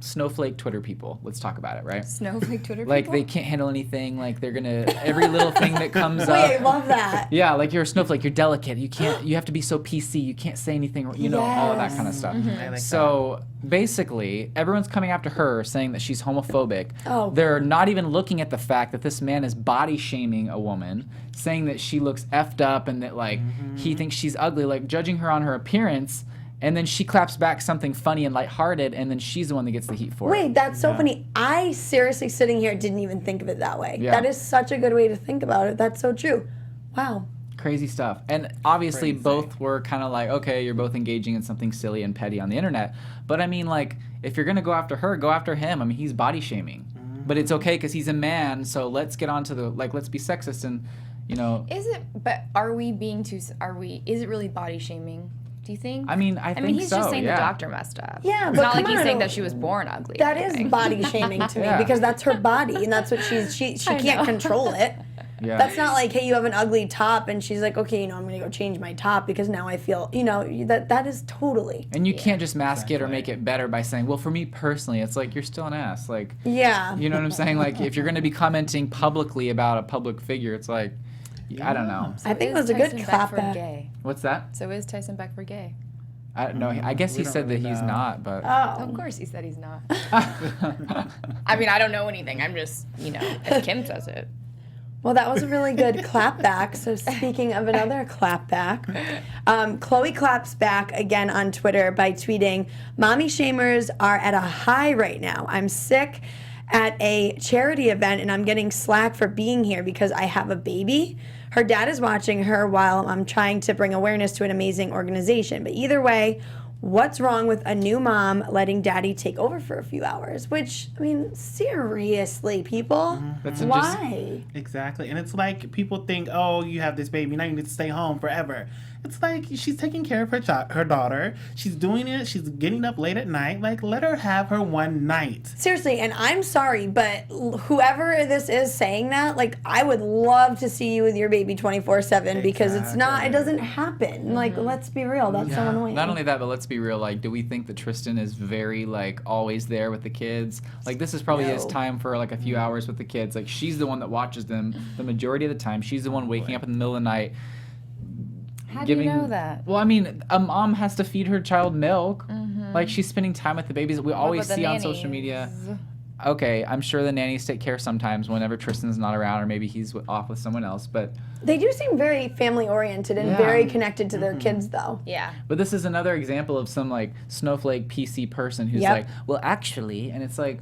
Speaker 1: snowflake Twitter people. Let's talk about it, right?
Speaker 3: Snowflake Twitter
Speaker 1: Like
Speaker 3: people?
Speaker 1: they can't handle anything. Like they're gonna every little thing that comes
Speaker 4: Wait, I
Speaker 1: up.
Speaker 4: love that.
Speaker 1: Yeah, like you're a snowflake. You're delicate. You can't. You have to be so PC. You can't say anything. You know, all of that kind of stuff.
Speaker 5: I like
Speaker 1: So basically, everyone's coming after her, saying that she's homophobic.
Speaker 4: Oh.
Speaker 1: They're not even looking at the fact that this man is body shaming a woman, saying that she looks effed up and that like he thinks she's ugly, like judging her on her appearance. And then she claps back something funny and lighthearted, and then she's the one that gets the heat for it.
Speaker 4: Wait, that's so funny. I seriously, sitting here, didn't even think of it that way.
Speaker 1: Yeah.
Speaker 4: That is such a good way to think about it. That's so true. Wow.
Speaker 1: Crazy stuff. And obviously
Speaker 5: Crazy.
Speaker 1: both were kind of like, okay, you're both engaging in something silly and petty on the internet. But I mean, like, if you're going to go after her, go after him. I mean, he's body shaming. But it's okay because he's a man, so let's get on to the, like, let's be sexist and, you know.
Speaker 3: Is it? But are we being too? Are we? Is it really body shaming? Do you think?
Speaker 1: I mean, I think
Speaker 3: he's
Speaker 1: so,
Speaker 3: just saying
Speaker 1: yeah.
Speaker 3: the doctor messed up.
Speaker 4: Yeah,
Speaker 3: It's
Speaker 4: but
Speaker 3: not like
Speaker 4: come
Speaker 3: he's
Speaker 4: on,
Speaker 3: saying that she was born ugly. or
Speaker 4: That is
Speaker 3: anything.
Speaker 4: body shaming to me
Speaker 1: Yeah.
Speaker 4: because that's her body and that's what she
Speaker 3: I
Speaker 4: can't
Speaker 3: know.
Speaker 4: control it.
Speaker 1: Yeah.
Speaker 4: That's not like, hey, you have an ugly top and she's like, okay, I'm going to go change my top because now I feel, that is totally.
Speaker 1: And you can't just mask it or make it better by saying, well, for me personally, it's like, you're still an ass. Like,
Speaker 4: Yeah.
Speaker 1: you know what I'm saying? Like, if you're going to be commenting publicly about a public figure, it's like, I don't know.
Speaker 4: I think it
Speaker 3: Is
Speaker 4: was a good
Speaker 3: Tyson
Speaker 4: clap
Speaker 3: Beckford
Speaker 4: back.
Speaker 3: gay?
Speaker 1: What's that?
Speaker 3: So is Tyson Beckford gay?
Speaker 1: I don't know. I guess
Speaker 5: we
Speaker 1: he
Speaker 5: don't
Speaker 1: said that
Speaker 5: really
Speaker 1: he's
Speaker 5: know.
Speaker 1: not, but.
Speaker 4: Oh.
Speaker 3: Of course he said he's not. I mean, I don't know anything. I'm just, if Kim says it.
Speaker 4: Well, that was a really good clap back. So speaking of another clap back, Khloe claps back again on Twitter by tweeting, "Mommy shamers are at a high right now. I'm sick at a charity event and I'm getting slack for being here because I have a baby. Her dad is watching her while I'm trying to bring awareness to an amazing organization. But either way, what's wrong with a new mom letting daddy take over for a few hours?" Which, I mean, seriously, people,
Speaker 1: That's a
Speaker 4: why?
Speaker 5: Exactly. And it's like people think, oh, you have this baby, now you need to stay home forever. It's like she's taking care of her daughter. She's doing it. She's getting up late at night. Like, let her have her one night.
Speaker 4: Seriously, and I'm sorry, but whoever this is saying that, like, I would love to see you with your baby 24/7 because it's not, it doesn't happen. Like, let's be real, that's so annoying.
Speaker 1: Not only that, but let's be real. Like, do we think that Tristan is very, like, always there with the kids? Like, this is probably his
Speaker 4: No.
Speaker 1: time for, like, a few hours with the kids. Like, she's the one that watches them the majority of the time. She's the one waking up in the middle of the night.
Speaker 3: How do you know that?
Speaker 1: Well, I mean, a mom has to feed her child milk. Like, she's spending time with the babies. We always
Speaker 3: about the
Speaker 1: see on social media.
Speaker 3: nannies?
Speaker 1: Okay, I'm sure the nannies take care sometimes whenever Tristan's not around, or maybe he's off with someone else. But
Speaker 4: They do seem very family oriented and
Speaker 1: Yeah.
Speaker 4: very connected to their kids, though.
Speaker 3: Yeah.
Speaker 1: this is another example of some, like, snowflake PC person who's
Speaker 4: Yep.
Speaker 1: like, well, actually, and it's like,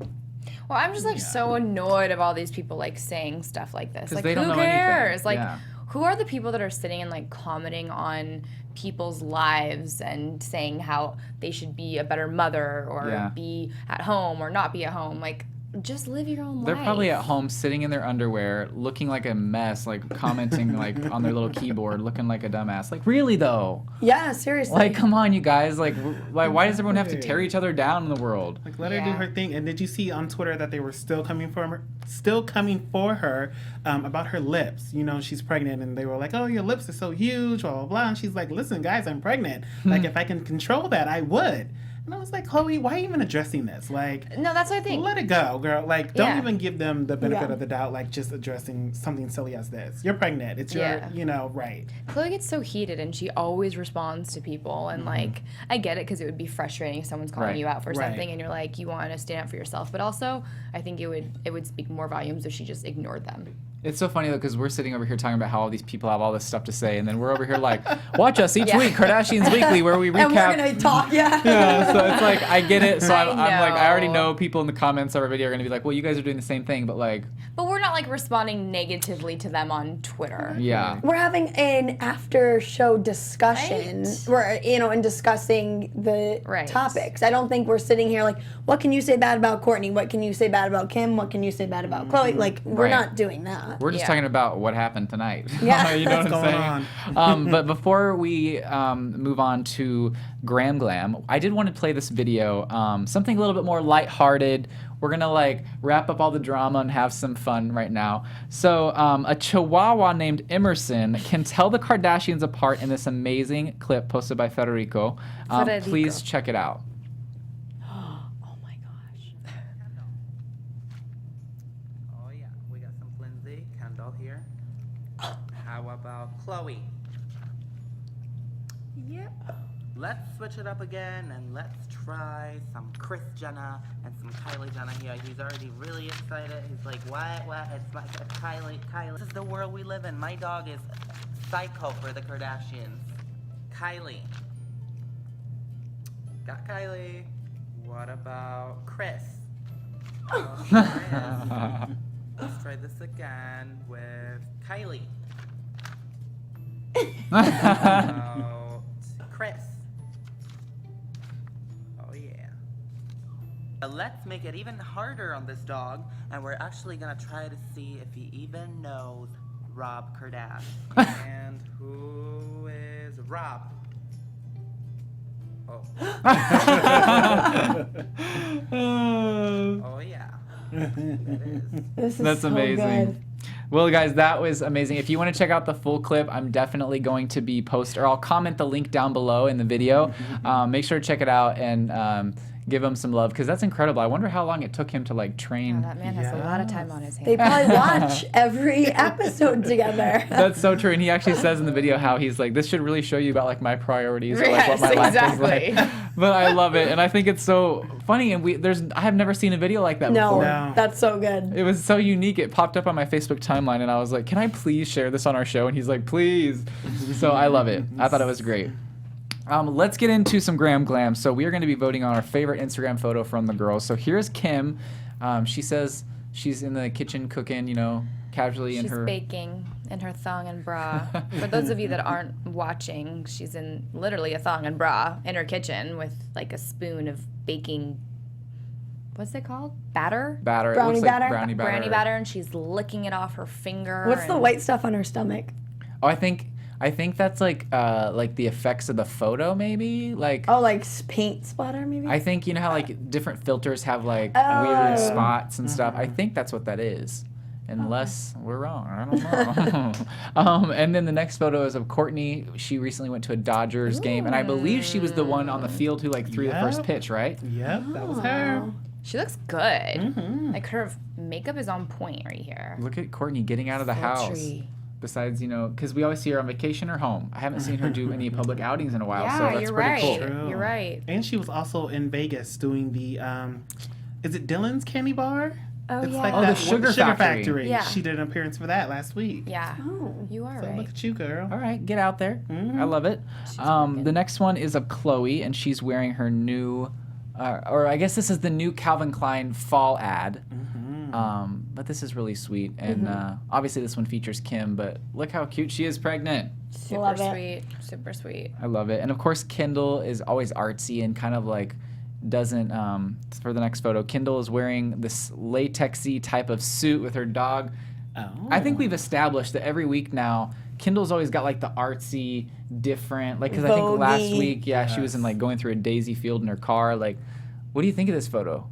Speaker 3: Well, I'm just so annoyed of all these people like saying stuff like this.
Speaker 1: 'Cause
Speaker 3: Like,
Speaker 1: they don't
Speaker 3: who
Speaker 1: know anything.
Speaker 3: cares? Like,
Speaker 1: Yeah.
Speaker 3: who are the people that are sitting and like commenting on people's lives and saying how they should be a better mother or
Speaker 1: Yeah.
Speaker 3: be at home or not be at home? Like, just live your own
Speaker 1: They're
Speaker 3: life.
Speaker 1: probably at home sitting in their underwear, looking like a mess, like commenting like on their little keyboard, looking like a dumbass. Like, really though?
Speaker 4: Yeah, seriously.
Speaker 1: Like, come on, you guys. Like, why does everyone have to tear each other down in the world?
Speaker 5: Like, let her do
Speaker 3: Yeah.
Speaker 5: her thing. And did you see on Twitter that they were still coming for her about her lips? You know, she's pregnant, and they were like, "Oh, your lips are so huge," blah blah blah. And she's like, "Listen, guys, I'm pregnant. Like, if I can control that, I would." And I was like, Khloe, why are you even addressing this? Like,
Speaker 3: No, that's what I think.
Speaker 5: let it go, girl. Like, don't
Speaker 3: Yeah.
Speaker 5: even give them the benefit
Speaker 4: Yeah.
Speaker 5: of the doubt, like just addressing something silly as this. You're pregnant. It's your,
Speaker 3: Yeah.
Speaker 5: right.
Speaker 3: Khloe gets so heated and she always responds to people. And like, I get it because it would be frustrating if someone's calling
Speaker 1: Right.
Speaker 3: you out for
Speaker 5: Right.
Speaker 3: something and you're like, you want to stand up for yourself. But also, I think it would speak more volumes if she just ignored them.
Speaker 1: It's so funny though, because we're sitting over here talking about how all these people have all this stuff to say, and then we're over here like, watch us each
Speaker 3: Yeah.
Speaker 1: week, Kardashians Weekly, where we recap.
Speaker 4: and we're going to talk, yeah.
Speaker 1: Yeah, so it's like, I get it. So I'm like, I already
Speaker 3: know.
Speaker 1: know people in the comments of our video are going to be like, well, you guys are doing the same thing, but like,
Speaker 3: But we're not like responding negatively to them on Twitter.
Speaker 1: yeah.
Speaker 4: We're having an after show discussion.
Speaker 3: Right.
Speaker 4: We're, and discussing the
Speaker 3: Right.
Speaker 4: topics. I don't think we're sitting here like, what can you say bad about Kourtney? What can you say bad about Kim? What can you say bad about Khloe? Like, we're
Speaker 1: Right.
Speaker 4: not doing that.
Speaker 1: We're just
Speaker 3: Yeah.
Speaker 1: talking about what happened tonight.
Speaker 4: Yeah.
Speaker 1: You know what
Speaker 5: What's
Speaker 1: I'm saying? But before we move on to Graham Glam, I did want to play this video, something a little bit more lighthearted. We're going to like wrap up all the drama and have some fun right now. So a chihuahua named Emerson can tell the Kardashians apart in this amazing clip posted by Federico.
Speaker 3: Federico.
Speaker 1: Please check it out.
Speaker 4: Oh my gosh.
Speaker 6: Khloe. Yep. Let's switch it up again and let's try some Kris Jenner and some Kylie Jenner here. He's already really excited. He's like, what? It's Kylie. This is the world we live in. My dog is psycho for the Kardashians. Kylie. Got Kylie. What about Kris? Oh, Kris. Let's try this again with Kylie. About Kris. Oh yeah. Let's make it even harder on this dog, and we're actually gonna try to see if he even knows Rob Kardashian. And who is Rob? Oh. Oh yeah. It is.
Speaker 4: This is
Speaker 1: That's
Speaker 4: so
Speaker 1: amazing.
Speaker 4: good.
Speaker 1: Well, guys, that was amazing. If you want to check out the full clip, I'm definitely going to be or I'll comment the link down below in the video. Make sure to check it out and give him some love because that's incredible. I wonder how long it took him to like train.
Speaker 3: Oh, that man has a lot of time on his hands.
Speaker 4: They probably watch every episode together.
Speaker 1: That's so true. And he actually says in the video how he's like, this should really show you about like my priorities or like
Speaker 3: Yes,
Speaker 1: what my
Speaker 3: exactly.
Speaker 1: life is like. But I love it. And I think it's so funny. And I have never seen a video like that before.
Speaker 5: No.
Speaker 4: That's so good.
Speaker 1: It was so unique. It popped up on my Facebook timeline and I was like, can I please share this on our show? And he's like, please. So I love it. I thought it was great. Let's get into some Graham Glam. So we are going to be voting on our favorite Instagram photo from the girls. So here's Kim. She says she's in the kitchen cooking, casually in
Speaker 3: She's
Speaker 1: her...
Speaker 3: baking in her thong and bra. For those of you that aren't watching, she's in literally a thong and bra in her kitchen with like a spoon of baking. What's it called? Batter?
Speaker 1: Batter.
Speaker 4: Brownie
Speaker 1: it looks
Speaker 4: batter?
Speaker 1: Like brownie batter.
Speaker 3: Brownie batter, and she's licking it off her finger.
Speaker 4: What's the
Speaker 3: and-
Speaker 4: white stuff on her stomach?
Speaker 1: Oh, I think that's like the effects of the photo, maybe. Like
Speaker 4: Oh, like paint splatter, maybe?
Speaker 1: I think you know how like different filters have like
Speaker 4: Oh.
Speaker 1: weird spots and stuff. I think that's what that is. Unless we're wrong, I don't know. And then the next photo is of Kourtney. She recently went to a Dodgers game, and I believe she was the one on the field who like threw the first
Speaker 5: Yep.
Speaker 1: pitch, right?
Speaker 5: Yep, that was her.
Speaker 3: She looks good. Like her makeup is on point right here.
Speaker 1: Look at Kourtney getting out of the house.
Speaker 3: Sultry.
Speaker 1: Besides, because we always see her on vacation or home. I haven't seen her do any public outings in a while, so
Speaker 3: Yeah,
Speaker 1: that's
Speaker 3: you're
Speaker 1: pretty
Speaker 3: right.
Speaker 1: cool.
Speaker 5: True.
Speaker 3: You're right.
Speaker 5: And she was also in Vegas doing the, is it Dylan's Candy Bar?
Speaker 4: Oh,
Speaker 5: It's
Speaker 4: yeah.
Speaker 5: like
Speaker 1: Oh, the
Speaker 5: that
Speaker 1: Sugar Factory.
Speaker 3: Yeah.
Speaker 5: She did an appearance for that last week.
Speaker 3: Yeah.
Speaker 4: Oh.
Speaker 3: You are
Speaker 5: So
Speaker 3: right.
Speaker 5: look at you, girl.
Speaker 1: All right, get out there.
Speaker 5: Mhm.
Speaker 1: I love it.
Speaker 3: working.
Speaker 1: The next one is of Khloe, and she's wearing her new, or I guess this is the new Calvin Klein fall ad. But this is really sweet, and obviously this one features Kim. But look how cute she is, pregnant.
Speaker 3: Super
Speaker 4: Love it.
Speaker 3: sweet. Super sweet.
Speaker 1: I love it. And of course, Kendall is always artsy and kind of like doesn't. For the next photo, Kendall is wearing this latexy type of suit with her dog.
Speaker 5: Oh.
Speaker 1: I think we've established that every week now, Kendall's always got like the artsy, different, like, because I think last
Speaker 4: Voguey.
Speaker 1: week, she was in like going through a daisy field in her car. Like, what do you think of this photo?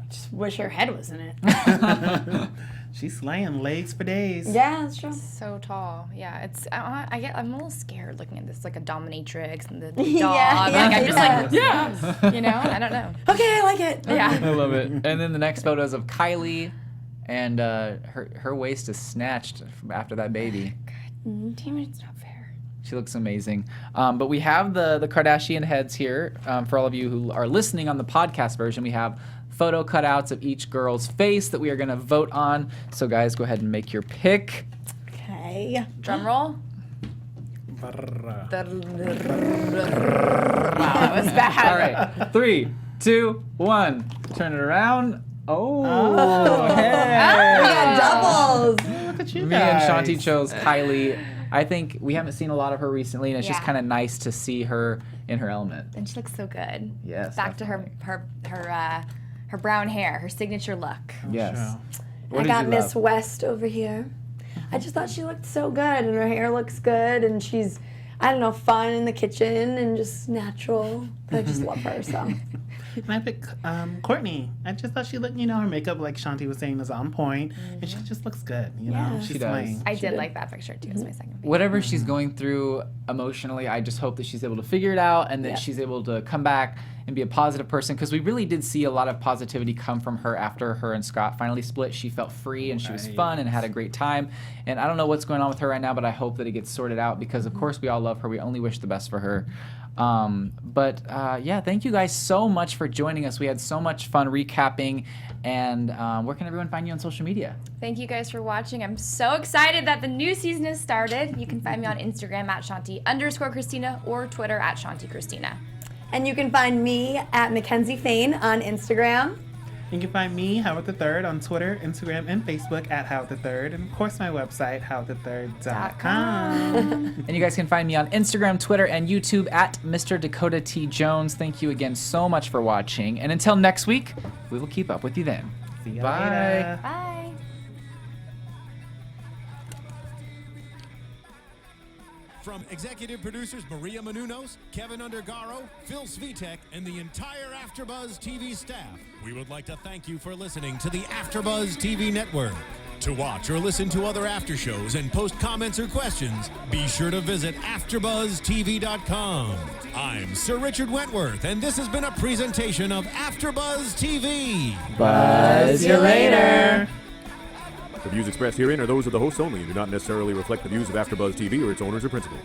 Speaker 4: Just wish her head was in it.
Speaker 5: She's slaying legs for days.
Speaker 4: Yeah, that's true.
Speaker 3: So tall. Yeah. It's. I'm a little scared looking at this, like a dominatrix and the dog.
Speaker 4: Yeah,
Speaker 3: like I'm just like,
Speaker 4: yeah.
Speaker 3: yeah. I don't know.
Speaker 4: Okay, I like it.
Speaker 3: Yeah.
Speaker 1: I love it. And then the next photo is of Kylie, and her waist is snatched after that baby.
Speaker 3: Damn it, it's not fair.
Speaker 1: She looks amazing. But we have the Kardashian heads here. For all of you who are listening on the podcast version, we have photo cutouts of each girl's face that we are going to vote on. So guys, go ahead and make your pick.
Speaker 4: Okay.
Speaker 3: Drum roll.
Speaker 5: Brrrr.
Speaker 3: Wow, that was bad.
Speaker 1: All right, 3, 2, 1. Turn it around. Oh, hey.
Speaker 4: We got doubles.
Speaker 5: Look at you
Speaker 1: Me and
Speaker 5: guys.
Speaker 1: Shanti chose Kylie. I think we haven't seen a lot of her recently, and it's just
Speaker 3: Yeah.
Speaker 1: kind of nice to see her in her element.
Speaker 3: And she looks so good.
Speaker 1: Yes,
Speaker 3: Back to her brown hair, her signature look.
Speaker 1: Yes.
Speaker 5: Sure.
Speaker 1: What
Speaker 4: I
Speaker 1: did
Speaker 4: got
Speaker 1: you
Speaker 4: Miss
Speaker 1: love?
Speaker 4: West over here. I just thought she looked so good, and her hair looks good, and she's, I don't know, fun in the kitchen and just natural. I just love her, so.
Speaker 5: And I picked Kourtney. I just thought she looked, her makeup, like Shanti was saying, is on point, and she just looks good.
Speaker 4: Yeah.
Speaker 5: She's
Speaker 1: She does.
Speaker 5: slaying.
Speaker 3: I did like that picture too. It's my second favorite.
Speaker 1: Whatever she's going through emotionally, I just hope that she's able to figure it out and that she's able to come back and be a positive person, because we really did see a lot of positivity come from her after her and Scott finally split. She felt free and she was fun and had a great time. And I don't know what's going on with her right now, but I hope that it gets sorted out, because of course we all love her. We only wish the best for her. Yeah, thank you guys so much for joining us. We had so much fun recapping. And where can everyone find you on social media?
Speaker 3: Thank you guys for watching. I'm so excited that the new season has started. You can find me on Instagram at Shanti_Christina or Twitter at Shanti Christina.
Speaker 4: And you can find me at McKenzie Fayne on Instagram.
Speaker 5: You can find me, Howard the Third, on Twitter, Instagram, and Facebook at Howard the Third, and of course my website, howardthethird.com.
Speaker 1: And you guys can find me on Instagram, Twitter, and YouTube at Mr. Dakota T. Jones. Thank you again so much for watching. And until next week, we will keep up with you then.
Speaker 5: See you
Speaker 1: Bye.
Speaker 5: later.
Speaker 3: Bye.
Speaker 7: From executive producers Maria Menounos, Kevin Undergaro, Phil Svitek, and the entire AfterBuzz TV staff, we would like to thank you for listening to the AfterBuzz TV network. To watch or listen to other after shows and post comments or questions, be sure to visit AfterBuzzTV.com. I'm Sir Richard Wentworth, and this has been a presentation of AfterBuzz TV.
Speaker 1: Buzz you later.
Speaker 8: The views expressed herein are those of the hosts only and do not necessarily reflect the views of AfterBuzz TV or its owners or principals.